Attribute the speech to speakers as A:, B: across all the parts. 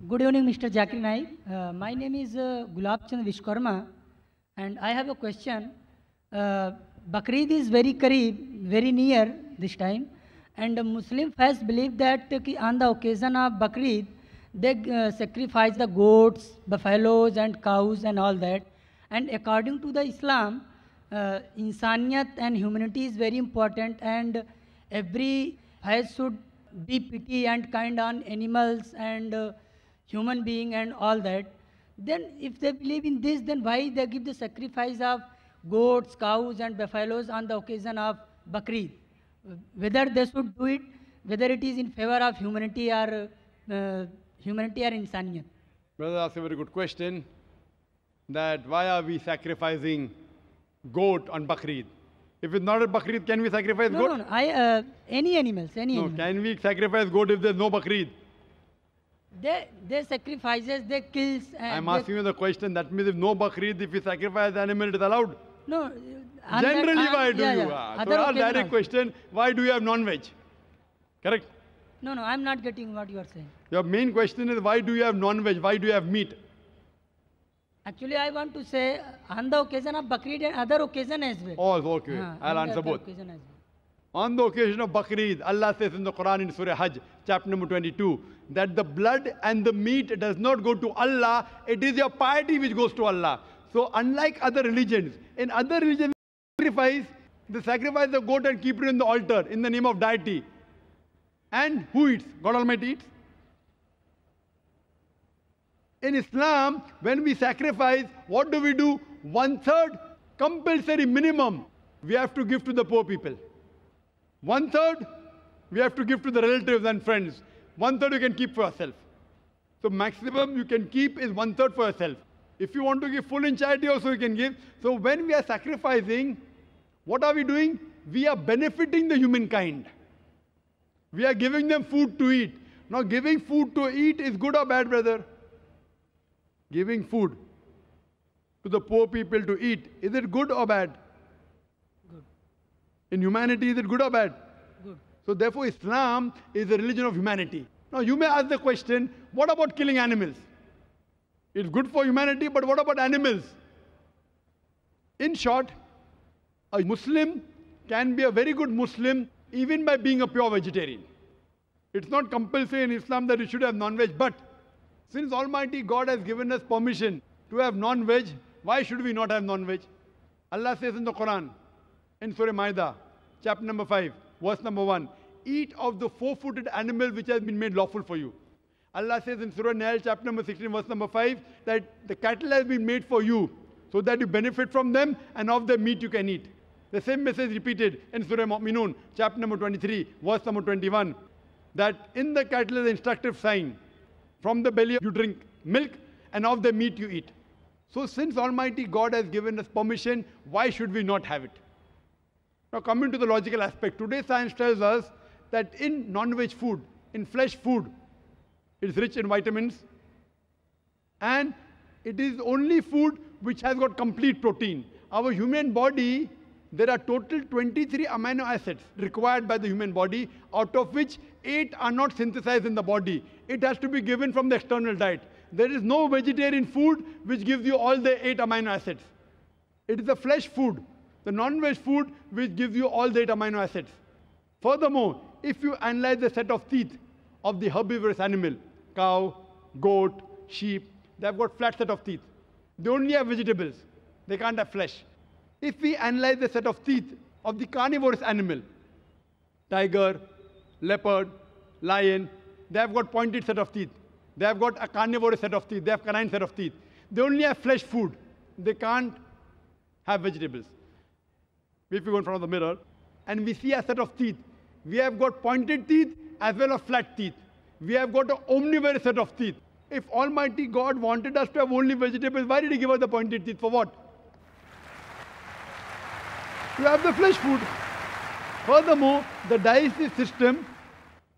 A: Good evening, Mr. Zakir Naik. My name is Gulab Chand Vishkarma, and I have a question. Bakrid is very Kareeb, very near this time, and the Muslim faith believe that on the occasion of Bakrid, they sacrifice the goats, buffaloes, and cows, and all that. And according to the Islam, insaniyat and humanity is very important, and every faith should be pity and kind on animals and human being and all that. Then if they believe in this, then why they give the sacrifice of goats, cows and buffaloes on the occasion of Bakrid? Whether they should do it, whether it is in favor of humanity or insaniyat.
B: Brother, that's a very good question. That why are we sacrificing goat on Bakrid? If it's not a Bakrid, can we sacrifice goat?
A: No. Any animals, animals.
B: Can we sacrifice goat if there's no Bakrid?
A: They sacrifices, they kills.
B: I'm asking you the question. That means if no Bakrid, if we sacrifice the animal, it is allowed?
A: No.
B: Generally, why do you?
A: Yeah.
B: So our direct question, why do you have non-veg? Correct?
A: No, I'm not getting what you are saying.
B: Your main question is, why do you have non-veg? Why do you have meat?
A: Actually, I want to say, on the occasion of Bakrid and other occasion as well.
B: Oh, okay. I'll answer both. On the occasion of Bakrid, Allah says in the Quran in Surah Hajj, chapter number 22, that the blood and the meat does not go to Allah, it is your piety which goes to Allah. So unlike other religions, in other religions, they sacrifice the goat and keep it in the altar in the name of deity. And who eats? God Almighty eats. In Islam, when we sacrifice, what do? 1/3 compulsory minimum we have to give to the poor people. 1/3 we have to give to the relatives and friends. 1/3 you can keep for yourself. So maximum you can keep is 1/3 for yourself. If you want to give full in charity also you can give. So when we are sacrificing, what are we doing? We are benefiting the humankind. We are giving them food to eat. Now giving food to eat is good or bad, brother? Giving food to the poor people to eat, is it good or bad?
A: Good.
B: In humanity, is it good or bad?
A: Good.
B: So therefore, Islam is a religion of humanity. Now you may ask the question, what about killing animals? It's good for humanity, but what about animals? In short, a Muslim can be a very good Muslim even by being a pure vegetarian. It's not compulsory in Islam that you should have non-veg, but since Almighty God has given us permission to have non-veg, why should we not have non-veg? Allah says in the Quran, in Surah Ma'idah, chapter number 5, verse number 1, eat of the four-footed animal which has been made lawful for you. Allah says in Surah Nahl, chapter number 16, verse number 5, that the cattle has been made for you, so that you benefit from them, and of the meat you can eat. The same message repeated in Surah Mu'minun, chapter number 23, verse number 21, that in the cattle is an instructive sign. From the belly you drink milk, and of the meat you eat. So since Almighty God has given us permission, why should we not have it? Now coming to the logical aspect, today science tells us that in non-veg food, in flesh food, it is rich in vitamins, and it is only food which has got complete protein. Our human body, there are total 23 amino acids required by the human body, out of which 8 are not synthesized in the body. It has to be given from the external diet. There is no vegetarian food which gives you all the 8 amino acids. It is the flesh food, the non-veg food, which gives you all the 8 amino acids. Furthermore, if you analyze the set of teeth of the herbivorous animal, cow, goat, sheep, they have got flat set of teeth. They only have vegetables. They can't have flesh. If we analyze the set of teeth of the carnivorous animal, tiger, leopard, lion, they have got pointed set of teeth. They have got a carnivorous set of teeth. They have canine set of teeth. They only have flesh food. They can't have vegetables. If we go in front of the mirror and we see a set of teeth, we have got pointed teeth as well as flat teeth. We have got an omnivorous set of teeth. If Almighty God wanted us to have only vegetables, why did He give us the pointed teeth? For what? To have the flesh food. Furthermore, the digestive system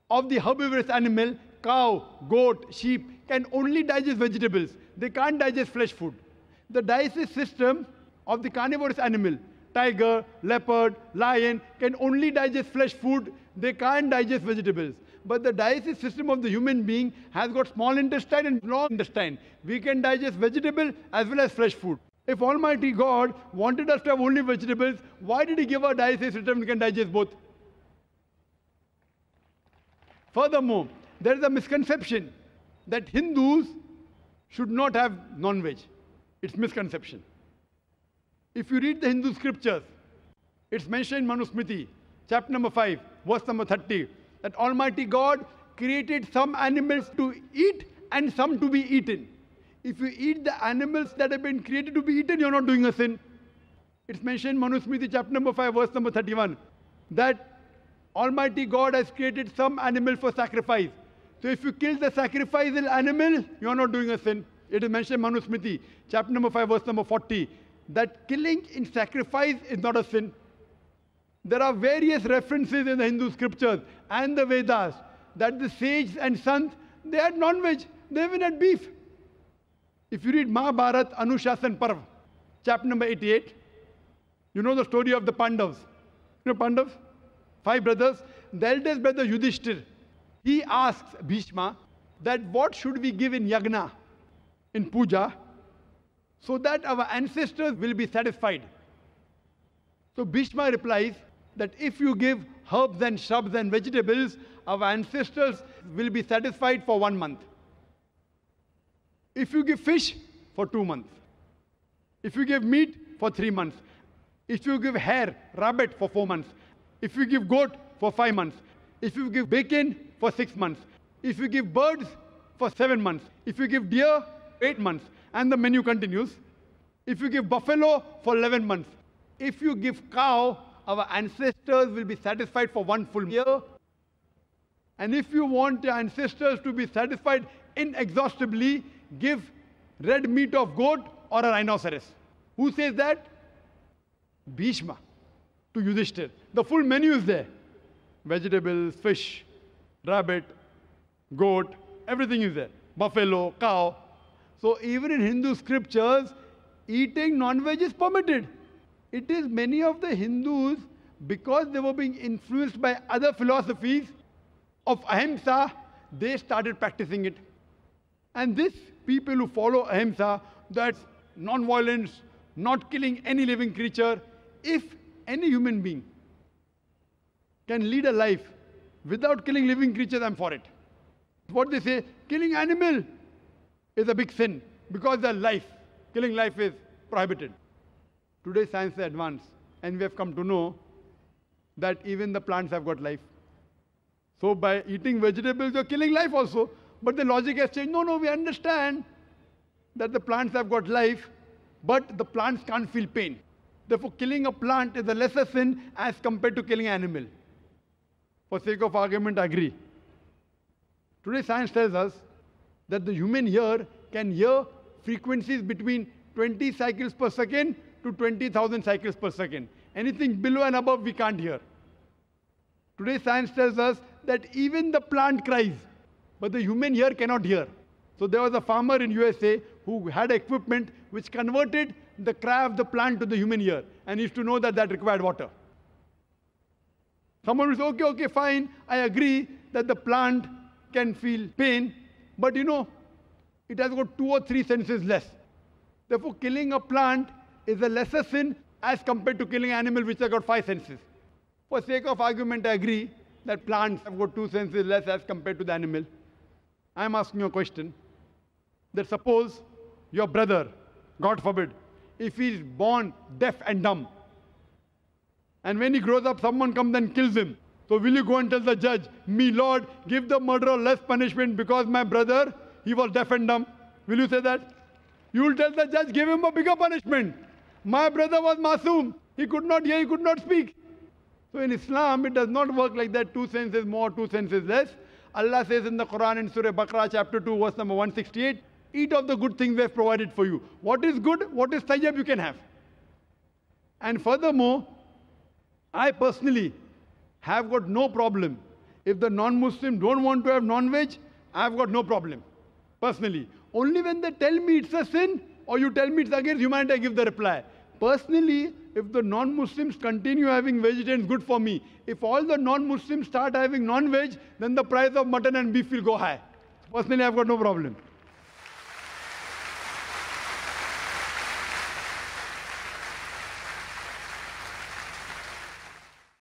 B: of the herbivorous animal, cow, goat, sheep, can only digest vegetables. They can't digest flesh food. The digestive system of the carnivorous animal, tiger, leopard, lion, can only digest flesh food. They can't digest vegetables. But the digestive system of the human being has got small intestine and long intestine. We can digest vegetable as well as fresh food. If Almighty God wanted us to have only vegetables, why did He give our digestive system we can digest both? Furthermore, there is a misconception that Hindus should not have non-veg. It's misconception. If you read the Hindu scriptures, it's mentioned in Manusmriti, chapter number 5, verse number 30, that Almighty God created some animals to eat and some to be eaten. If you eat the animals that have been created to be eaten, you're not doing a sin. It's mentioned in Manusmriti, chapter number 5, verse number 31, that Almighty God has created some animal for sacrifice. So if you kill the sacrificial animal, you are not doing a sin. It is mentioned in Manusmriti, chapter number 5, verse number 40, that killing in sacrifice is not a sin. There are various references in the Hindu scriptures and the Vedas that the sages and sons, they had non-veg, they even had beef. If you read Mahabharat Anushasan Parv, chapter number 88, you know the story of the Pandavas. You know Pandavas? 5 brothers. The eldest brother Yudhishthir, he asks Bhishma that what should we give in yagna, in puja, so that our ancestors will be satisfied. So Bhishma replies that if you give herbs and shrubs and vegetables, our ancestors will be satisfied for 1 month. If you give fish, for 2 months. If you give meat, for 3 months. If you give hare, rabbit, for 4 months. If you give goat, for 5 months. If you give bacon, for 6 months. If you give birds, for 7 months. If you give deer, 8 months. And the menu continues. If you give buffalo, for 11 months. If you give cow, our ancestors will be satisfied for 1 full year. And if you want your ancestors to be satisfied inexhaustibly, give red meat of goat or a rhinoceros. Who says that? Bhishma to Yudhishthir. The full menu is there. Vegetables, fish, rabbit, goat, everything is there. Buffalo, cow. So even in Hindu scriptures, eating non-veg is permitted. It is many of the Hindus, because they were being influenced by other philosophies of ahimsa, they started practicing it. And these people who follow ahimsa, that's non-violence, not killing any living creature, if any human being can lead a life without killing living creatures, I'm for it. What they say, killing animal is a big sin because they're life. Killing life is prohibited. Today science is advanced and we have come to know that even the plants have got life. So by eating vegetables, you're killing life also. But the logic has changed. No, we understand that the plants have got life, but the plants can't feel pain. Therefore, killing a plant is a lesser sin as compared to killing an animal. For sake of argument, I agree. Today science tells us that the human ear can hear frequencies between 20 cycles per second to 20,000 cycles per second. Anything below and above we can't hear. Today science tells us that even the plant cries, but the human ear cannot hear. So there was a farmer in USA who had equipment which converted the cry of the plant to the human ear, and used to know that that required water. Someone will say, okay, fine, I agree that the plant can feel pain, but it has got 2 or 3 senses less. Therefore, killing a plant is a lesser sin as compared to killing an animal which has got 5 senses. For sake of argument, I agree that plants have got 2 senses less as compared to the animal. I am asking you a question. That suppose your brother, God forbid, if he is born deaf and dumb, and when he grows up, someone comes and kills him. So will you go and tell the judge, me Lord, give the murderer less punishment because my brother, he was deaf and dumb? Will you say that? You will tell the judge, give him a bigger punishment. My brother was masoom. He could not hear, he could not speak. So in Islam, it does not work like that. 2 senses more, 2 senses less. Allah says in the Quran in Surah Baqarah chapter 2 verse number 168, eat of the good things we have provided for you. What is good, what is tayyib you can have. And furthermore, I personally have got no problem. If the non-Muslim don't want to have non-veg, I've got no problem. Personally. Only when they tell me it's a sin or you tell me it's against humanity, I give the reply. Personally, if the non-Muslims continue having vegetarians, good for me. If all the non-Muslims start having non-veg, then the price of mutton and beef will go high. Personally, I've got no problem.